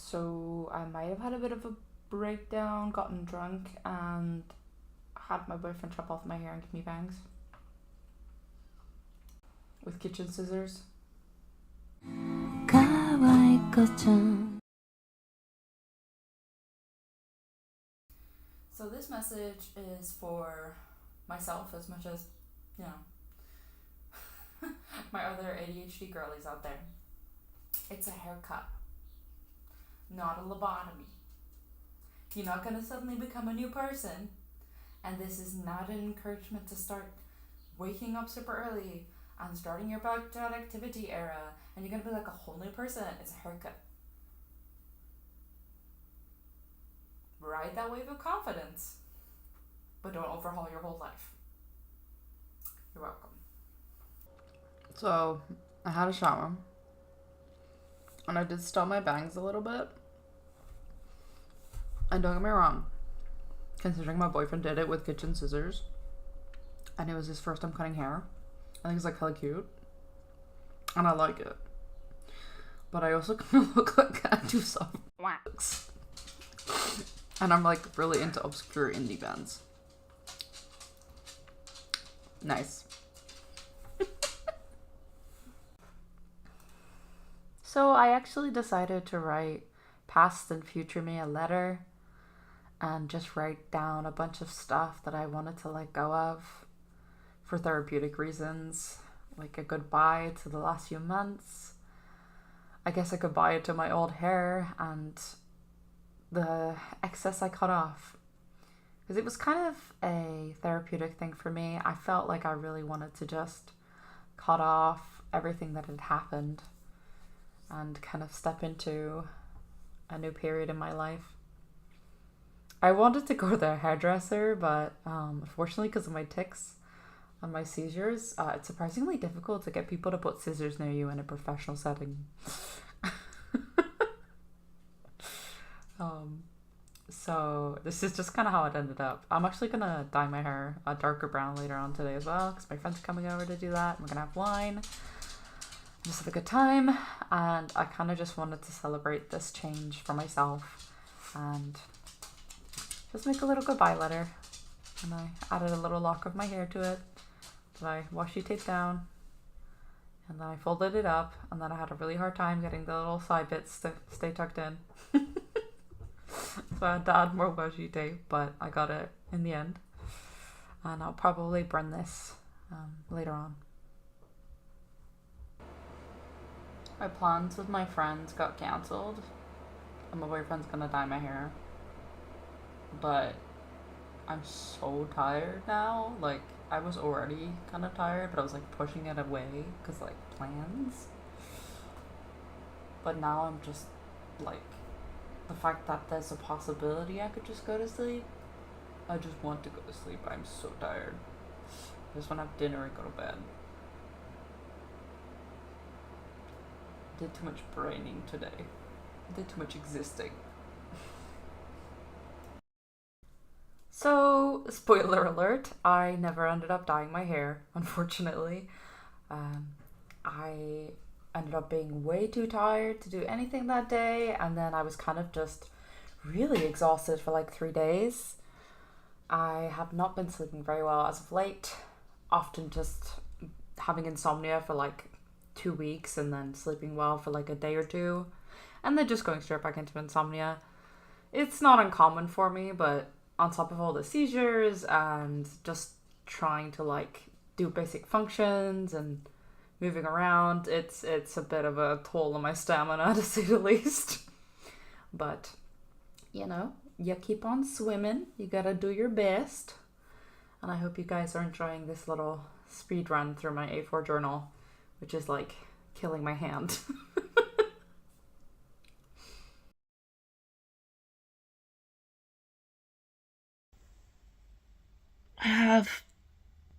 So I might have had a bit of a breakdown, gotten drunk, and had my boyfriend chop off my hair and give me bangs with kitchen scissors. So this message is for myself as much as, you know, my other ADHD girlies out there. It's a haircut, not a lobotomy. You're not gonna suddenly become a new person, and this is not an encouragement to start waking up super early and starting your productivity era, and you're gonna be like a whole new person. It's a haircut. Ride that wave of confidence, but don't overhaul your whole life. You're welcome. So, I had a shower, and I did style my bangs a little bit. And don't get me wrong, considering my boyfriend did it with kitchen scissors, and it was his first time cutting hair, I think it's like hella cute, and I like it. But I also kind of look like I do some wax, and I'm like really into obscure indie bands. Nice. So I actually decided to write past and future me a letter and just write down a bunch of stuff that I wanted to let go of for therapeutic reasons, like a goodbye to the last few months. I guess a goodbye to my old hair and the excess I cut off. Because it was kind of a therapeutic thing for me. I felt like I really wanted to just cut off everything that had happened and kind of step into a new period in my life. I wanted to go to the hairdresser, but unfortunately, because of my tics and my seizures, it's surprisingly difficult to get people to put scissors near you in a professional setting. So this is just kind of how it ended up. I'm actually gonna dye my hair a darker brown later on today as well, because my friends are coming over to do that. We're gonna have wine, just have a good time, and I kind of just wanted to celebrate this change for myself and just make a little goodbye letter. And I added a little lock of my hair to it that I washi taped down, and then I folded it up, and then I had a really hard time getting the little side bits to stay tucked in. So I had to add more washi tape, but I got it in the end. And I'll probably burn this later on. My plans with my friends got cancelled, and my boyfriend's gonna dye my hair. But I'm so tired now. Like, I was already kind of tired, but I was like pushing it away because like plans. But now I'm just like, the fact that there's a possibility I could just go to sleep. I just want to go to sleep. I'm so tired. I just want to have dinner and go to bed. Did too much braining today. Did too much existing. So, spoiler alert, I never ended up dyeing my hair, unfortunately. I ended up being way too tired to do anything that day, and then I was kind of just really exhausted for like 3 days. I have not been sleeping very well as of late, often just having insomnia for like 2 weeks and then sleeping well for like a day or two, and then just going straight back into insomnia. It's not uncommon for me, but on top of all the seizures and just trying to like do basic functions and moving around, it's a bit of a toll on my stamina, to say the least. But you know, you keep on swimming, you gotta do your best. And I hope you guys are enjoying this little speed run through my A4 journal, which is like killing my hand. I have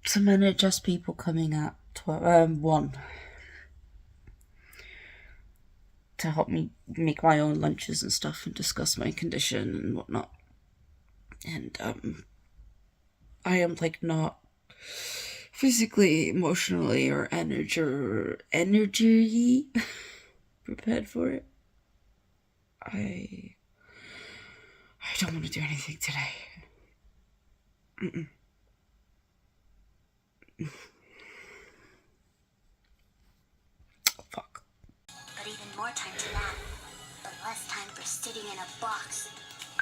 some NHS people coming at 1 to help me make my own lunches and stuff and discuss my condition and whatnot. And I am like not physically, emotionally, or energy prepared for it. I don't want to do anything today. Mm-mm. Fuck. But even more time to nap, but less time for sitting in a box.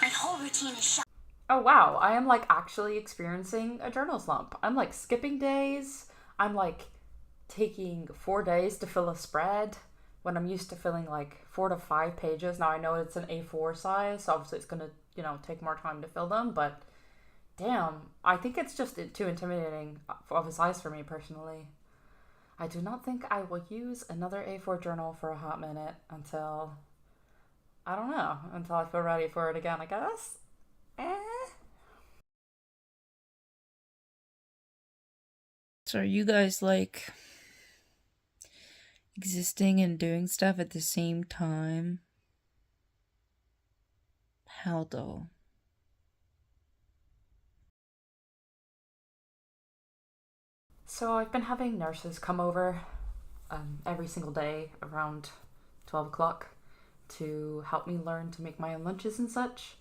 My whole routine is shot. Oh wow, I am like actually experiencing a journal slump. I'm like skipping days. I'm like taking 4 days to fill a spread when I'm used to filling like 4 to 5 pages. Now I know it's an A4 size, so obviously it's gonna, take more time to fill them, but damn, I think it's just too intimidating of a size for me personally. I do not think I will use another A4 journal for a hot minute until, I don't know, until I feel ready for it again, I guess. Eh. So are you guys like existing and doing stuff at the same time? How though? So I've been having nurses come over every single day around 12 o'clock to help me learn to make my own lunches and such.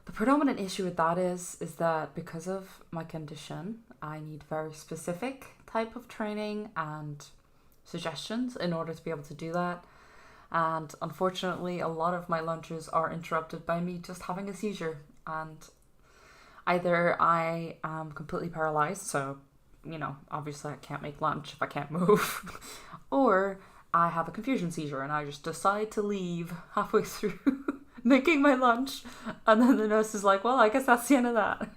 The predominant issue with that is that because of my condition, I need very specific type of training and suggestions in order to be able to do that. And unfortunately, a lot of my lunches are interrupted by me just having a seizure. And either I am completely paralyzed, so, obviously I can't make lunch if I can't move, or I have a confusion seizure and I just decide to leave halfway through making my lunch. And then the nurse is like, well, I guess that's the end of that.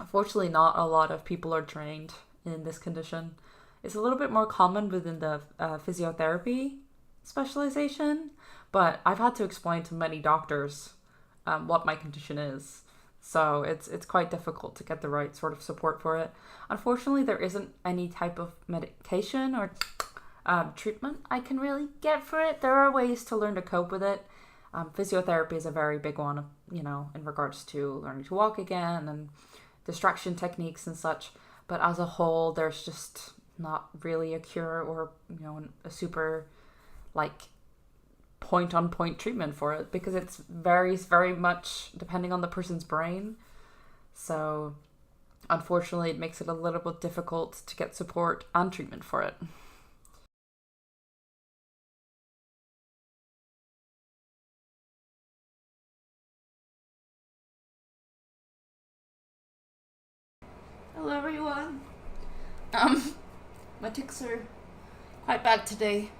Unfortunately, not a lot of people are trained in this condition. It's a little bit more common within the physiotherapy specialization, but I've had to explain to many doctors what my condition is. So it's quite difficult to get the right sort of support for it. Unfortunately, there isn't any type of medication or treatment I can really get for it. There are ways to learn to cope with it. Physiotherapy is a very big one, in regards to learning to walk again and distraction techniques and such. But as a whole, there's just not really a cure or, a super like point on point treatment for it because it varies very much depending on the person's brain. So unfortunately, it makes it a little bit difficult to get support and treatment for it. Hello everyone. My tics are quite bad today.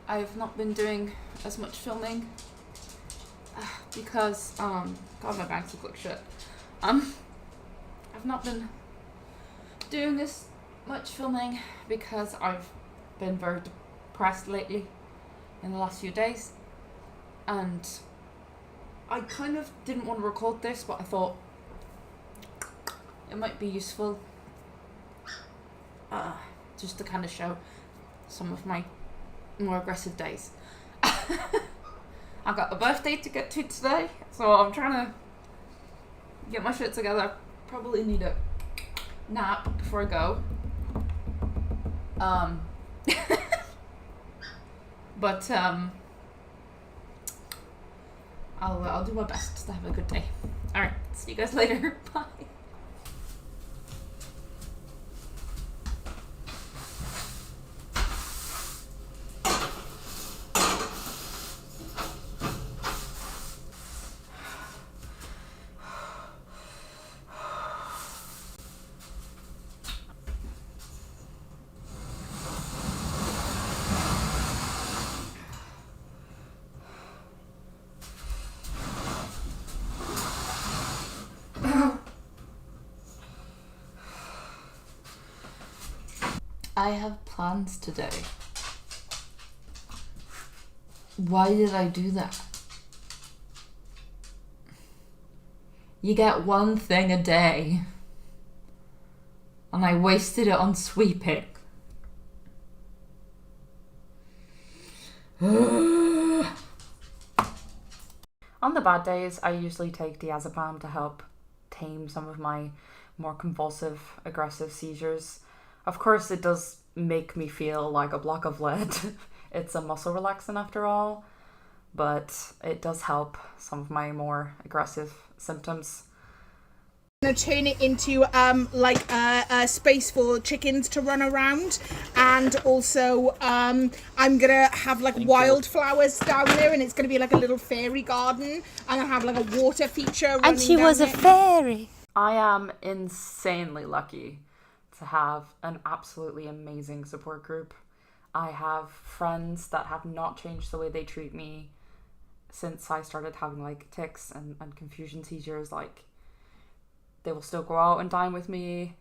I've not been doing as much filming because God, my bangs look like shit. I've not been doing as much filming because I've been very depressed lately in the last few days, and I kind of didn't want to record this, but I thought it might be useful just to kind of show some of my more aggressive days. I've got a birthday to get to today, so I'm trying to get my shit together. Probably need a nap before I go. But I'll do my best to have a good day. All right, see you guys later. Bye. I have plans today. Why did I do that? You get one thing a day, and I wasted it on sweeping. On the bad days, I usually take diazepam to help tame some of my more convulsive, aggressive seizures. Of course, it does make me feel like a block of lead It's a muscle relaxant after all, but it does help some of my more aggressive symptoms. Gonna turn it into like a space for chickens to run around, and also I'm gonna have like wildflowers down there, and it's gonna be like a little fairy garden. I'm gonna have like a water feature running And she down was a there. fairy. I am insanely lucky to have an absolutely amazing support group. I have friends that have not changed the way they treat me since I started having like tics and confusion seizures. Like, they will still go out and dine with me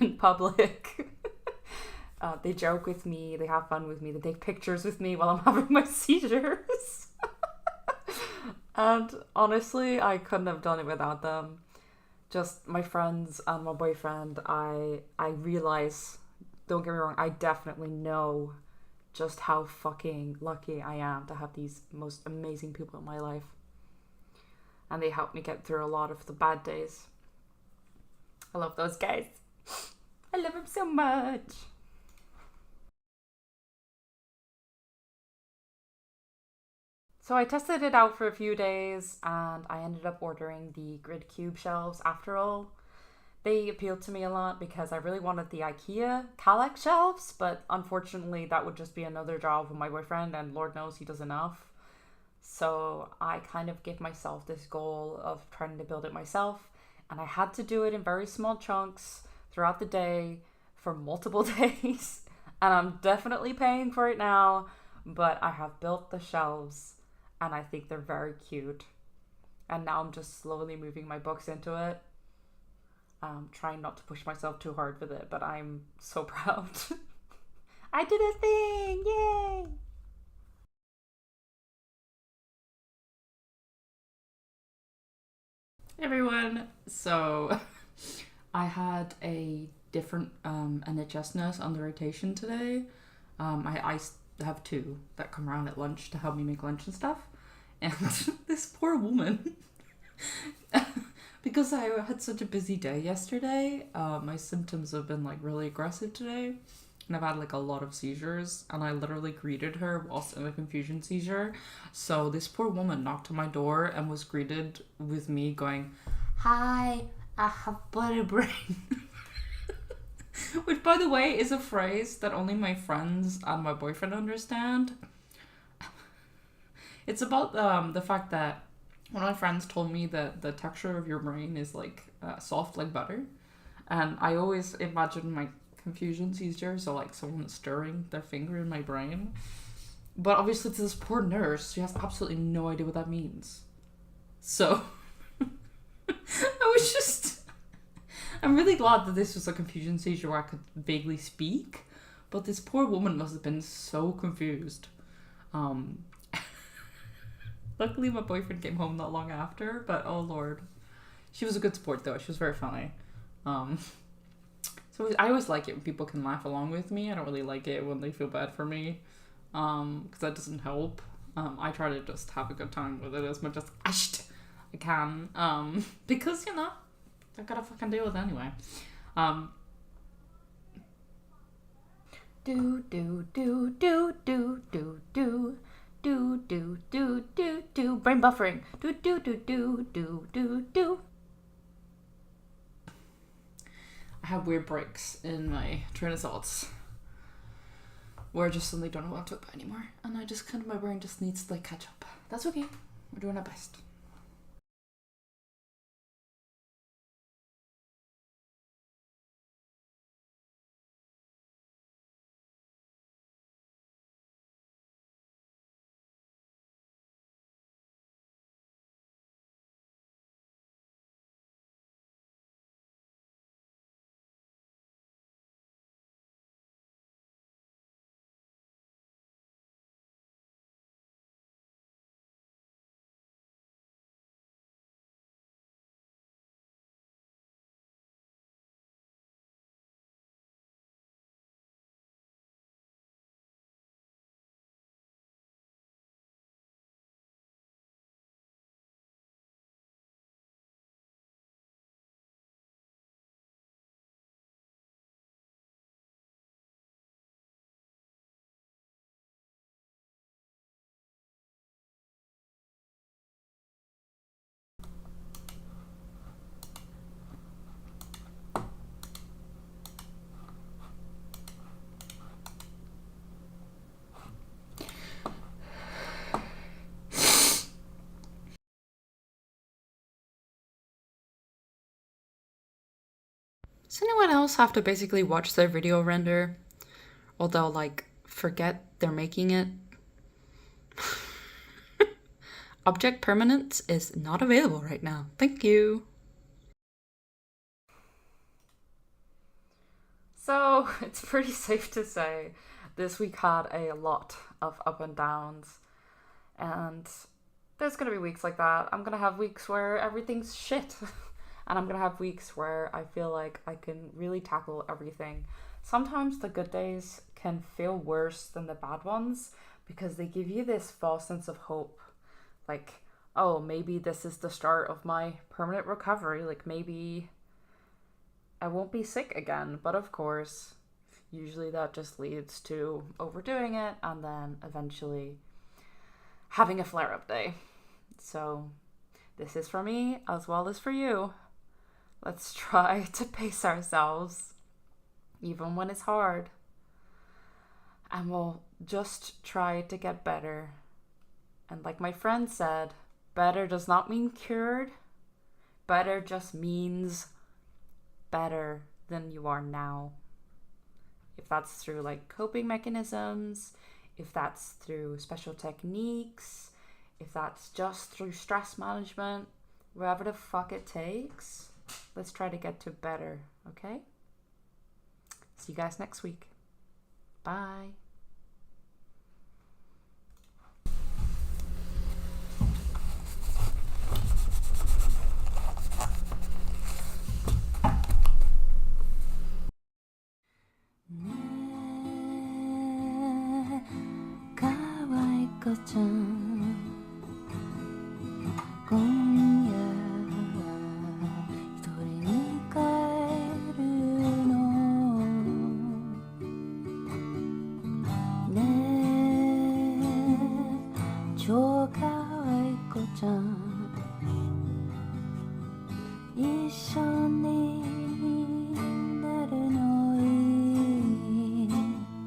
in public. They joke with me, they have fun with me, they take pictures with me while I'm having my seizures. And honestly, I couldn't have done it without them. Just my friends and my boyfriend, I realize, don't get me wrong, I definitely know just how fucking lucky I am to have these most amazing people in my life. And they help me get through a lot of the bad days. I love those guys. I love them so much. So I tested it out for a few days and I ended up ordering the grid cube shelves after all. They appealed to me a lot because I really wanted the IKEA Kallax shelves, but unfortunately that would just be another job with my boyfriend, and Lord knows he does enough. So I kind of gave myself this goal of trying to build it myself, and I had to do it in very small chunks throughout the day for multiple days. And I'm definitely paying for it now, but I have built the shelves and I think they're very cute. And now I'm just slowly moving my books into it. Trying not to push myself too hard with it, but I'm so proud. I did a thing! Yay! Hey everyone! So, I had a different NHS nurse on the rotation today. I have two that come around at lunch to help me make lunch and stuff. And this poor woman, because I had such a busy day yesterday, my symptoms have been like really aggressive today. And I've had like a lot of seizures, and I literally greeted her whilst in a confusion seizure. So this poor woman knocked on my door and was greeted with me going, "Hi, I have bloody brain." Which, by the way, is a phrase that only my friends and my boyfriend understand. It's about the fact that one of my friends told me that the texture of your brain is like soft like butter. And I always imagine my confusion seizure, so like someone stirring their finger in my brain. But obviously to this poor nurse, she has absolutely no idea what that means. So I was just, I'm really glad that this was a confusion seizure where I could vaguely speak, but this poor woman must have been so confused. Luckily my boyfriend came home not long after, but oh lord. She was a good sport though, she was very funny. So I always like it when people can laugh along with me. I don't really like it when they feel bad for me, because that doesn't help. I try to just have a good time with it as much as I can, because you know, I gotta fucking deal with it anyway. Do do do do do do do do do do do do brain buffering. Do do do do do do do. I have weird breaks in my train of thoughts where I just suddenly don't know what to talk about anymore, and I just kind of, my brain just needs to like catch up. That's okay. We're doing our best. Does anyone else have to basically watch their video render? Or they'll like forget they're making it? Object permanence is not available right now. Thank you. So it's pretty safe to say this week had a lot of up and downs. And there's gonna be weeks like that. I'm gonna have weeks where everything's shit. And I'm gonna have weeks where I feel like I can really tackle everything. Sometimes the good days can feel worse than the bad ones because they give you this false sense of hope. Like, oh, maybe this is the start of my permanent recovery. Like, maybe I won't be sick again. But of course, usually that just leads to overdoing it and then eventually having a flare-up day. So this is for me as well as for you. Let's try to pace ourselves, even when it's hard. And we'll just try to get better. And like my friend said, better does not mean cured. Better just means better than you are now. If that's through like coping mechanisms, if that's through special techniques, if that's just through stress management, wherever the fuck it takes, let's try to get to better, okay? See you guys next week. Bye. 조카와이코짱一緒に